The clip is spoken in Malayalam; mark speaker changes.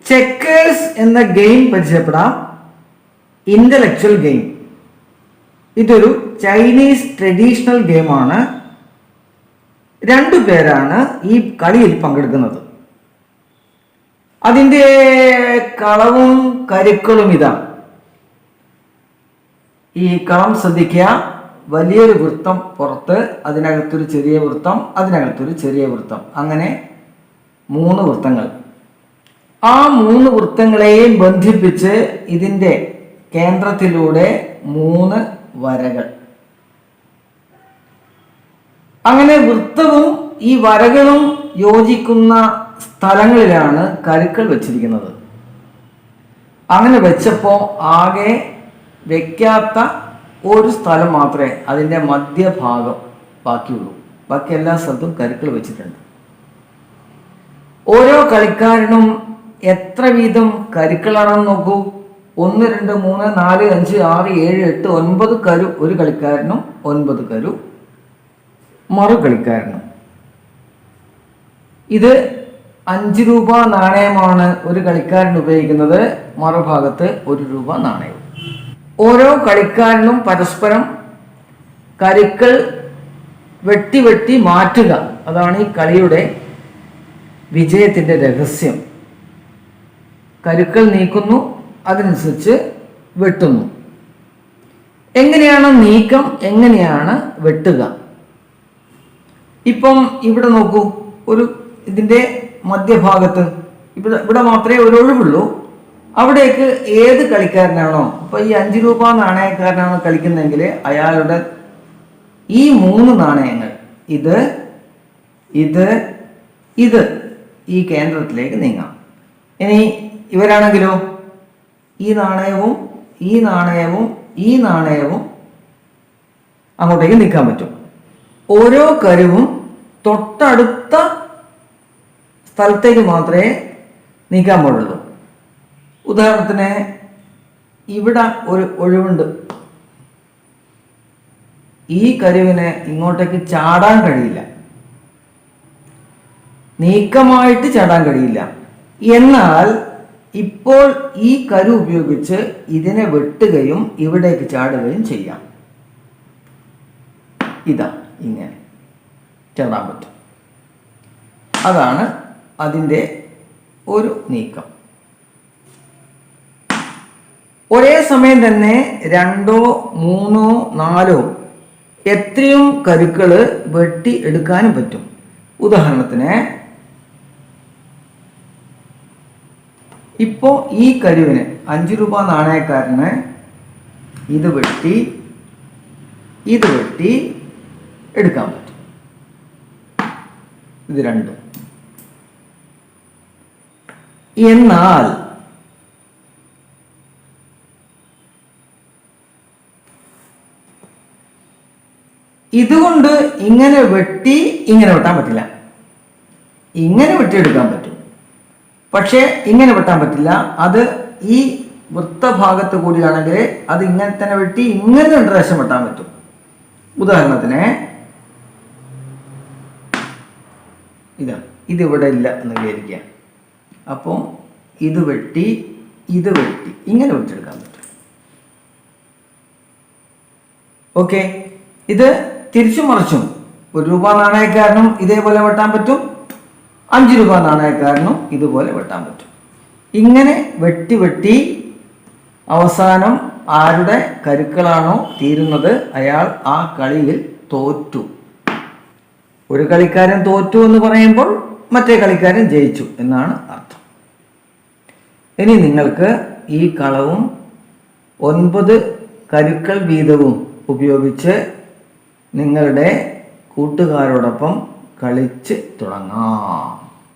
Speaker 1: ചെക്കേഴ്സ് എന്ന ഗെയിം പരിചയപ്പെടാം. Intellectual game. ഇതൊരു ചൈനീസ് ട്രഡീഷണൽ ഗെയിമാണ്. 2 പേരാണ് ഈ കളിയിൽ പങ്കെടുക്കുന്നത്. അതിൻ്റെ കളവും കരുക്കളും ഇതാണ്. ഈ കളം ശ്രദ്ധിക്കുക. വലിയൊരു വൃത്തം പുറത്ത്, അതിനകത്തൊരു ചെറിയ വൃത്തം, അതിനകത്തൊരു ചെറിയ വൃത്തം, അങ്ങനെ 3 വൃത്തങ്ങൾ. ആ 3 വൃത്തങ്ങളെയും ബന്ധിപ്പിച്ച് ഇതിൻ്റെ കേന്ദ്രത്തിലൂടെ 3 വരകൾ. അങ്ങനെ വൃത്തവും ഈ വരകളും യോജിക്കുന്ന സ്ഥലങ്ങളിലാണ് കരുക്കൾ വെച്ചിരിക്കുന്നത്. അങ്ങനെ വെച്ചപ്പോൾ ആകെ വെക്കാത്ത ഒരു സ്ഥലം മാത്രമേ അതിൻ്റെ മധ്യഭാഗം ബാക്കിയുള്ളൂ. ബാക്കി എല്ലാ സ്ഥലത്തും കരുക്കൾ വെച്ചിട്ടുണ്ട്. ഓരോ കളിക്കാരനും എത്ര വീതം കരുക്കളാണെന്ന് നോക്കൂ. 1, 2, 3, 4, 5, 6, 7, 8, 9 കരു ഒരു കളിക്കാരനും 9 കരു മറു കളിക്കാരനും. ഇത് 5 രൂപ നാണയമാണ് ഒരു കളിക്കാരൻ ഉപയോഗിക്കുന്നത്. മറുഭാഗത്ത് 1 രൂപ നാണയവും. ഓരോ കളിക്കാരനും പരസ്പരം കരുക്കൾ വെട്ടി വെട്ടി മാറ്റുക. അതാണ് ഈ കളിയുടെ വിജയത്തിൻ്റെ രഹസ്യം. കരുക്കൾ നീക്കുന്നു, അതനുസരിച്ച് വെട്ടുന്നു. എങ്ങനെയാണ് നീക്കം, എങ്ങനെയാണ് വെട്ടുക? ഇപ്പം ഇവിടെ നോക്കൂ. ഇതിൻ്റെ മധ്യഭാഗത്ത് ഇവിടെ മാത്രമേ ഒരു ഒഴിവുള്ളൂ. അവിടേക്ക് ഏത് കളിക്കാരനാണോ, ഇപ്പം ഈ 5 രൂപ നാണയക്കാരനാണ് കളിക്കുന്നതെങ്കിൽ അയാളുടെ ഈ 3 നാണയങ്ങൾ ഇത് ഈ കേന്ദ്രത്തിലേക്ക് നീങ്ങാം. ഇനി ഇവരാണെങ്കിലോ ഈ നാണയവും ഈ നാണയവും ഈ നാണയവും അങ്ങോട്ടേക്ക് നീക്കാൻ പറ്റും. ഓരോ കരുവും തൊട്ടടുത്ത സ്ഥലത്തേക്ക് മാത്രമേ നീക്കാൻ പാടുള്ളൂ. ഉദാഹരണത്തിന് ഇവിടെ ഒരു ഒഴിവുണ്ട്. ഈ കരുവിന് ഇങ്ങോട്ടേക്ക് ചാടാൻ കഴിയില്ല, നീക്കമായിട്ട് ചാടാൻ കഴിയില്ല. എന്നാൽ ഇപ്പോൾ ഈ കരു ഉപയോഗിച്ച് ഇതിനെ വെട്ടുകയും ഇവിടേക്ക് ചാടുകയും ചെയ്യാം. ഇതാ ഇങ്ങനെ ചാടാൻ പറ്റും. അതാണ് അതിൻ്റെ ഒരു നീക്കം. ഒരേ സമയം തന്നെ 2, 3, 4 എത്രയും കരുക്കൾ വെട്ടി എടുക്കാനും പറ്റും. ഉദാഹരണത്തിന് ഇപ്പോൾ ഈ കരുവിന് 5 രൂപ നാണയക്കാരന് ഇത് വെട്ടി എടുക്കാൻ പറ്റും. ഇത് 2. എന്നാൽ ഇതുകൊണ്ട് ഇങ്ങനെ വെട്ടാൻ പറ്റില്ല. ഇങ്ങനെ വെട്ടിയെടുക്കാൻ പറ്റും, പക്ഷേ ഇങ്ങനെ വെട്ടാൻ പറ്റില്ല. അത് ഈ വൃത്തഭാഗത്ത് കൂടിയാണെങ്കിൽ അത് ഇങ്ങനെ തന്നെ വെട്ടി ഇങ്ങനെ 2 പ്രാവശ്യം വെട്ടാൻ പറ്റും. ഉദാഹരണത്തിന് ഇതിവിടെ ഇല്ല എന്ന് വിചാരിക്കുക. അപ്പം ഇത് വെട്ടി ഇങ്ങനെ വെട്ടിയെടുക്കാൻ പറ്റും. ഓക്കെ. ഇത് തിരിച്ചും മറിച്ചും 1 രൂപ നാണയക്കാരനും ഇതേപോലെ വെട്ടാൻ പറ്റും, 5 രൂപ നാണയക്കാരനും ഇതുപോലെ വെട്ടാൻ പറ്റും. ഇങ്ങനെ വെട്ടി അവസാനം ആരുടെ കരുക്കളാണോ തീരുന്നത് അയാൾ ആ കളിയിൽ തോറ്റു. ഒരു കളിക്കാരൻ തോറ്റു എന്ന് പറയുമ്പോൾ മറ്റേ കളിക്കാരൻ ജയിച്ചു എന്നാണ് അർത്ഥം. ഇനി നിങ്ങൾക്ക് ഈ കളവും 9 കരുക്കൾ വീതവും ഉപയോഗിച്ച് നിങ്ങളുടെ കൂട്ടുകാരോടൊപ്പം കളിച്ച് തുടങ്ങാം.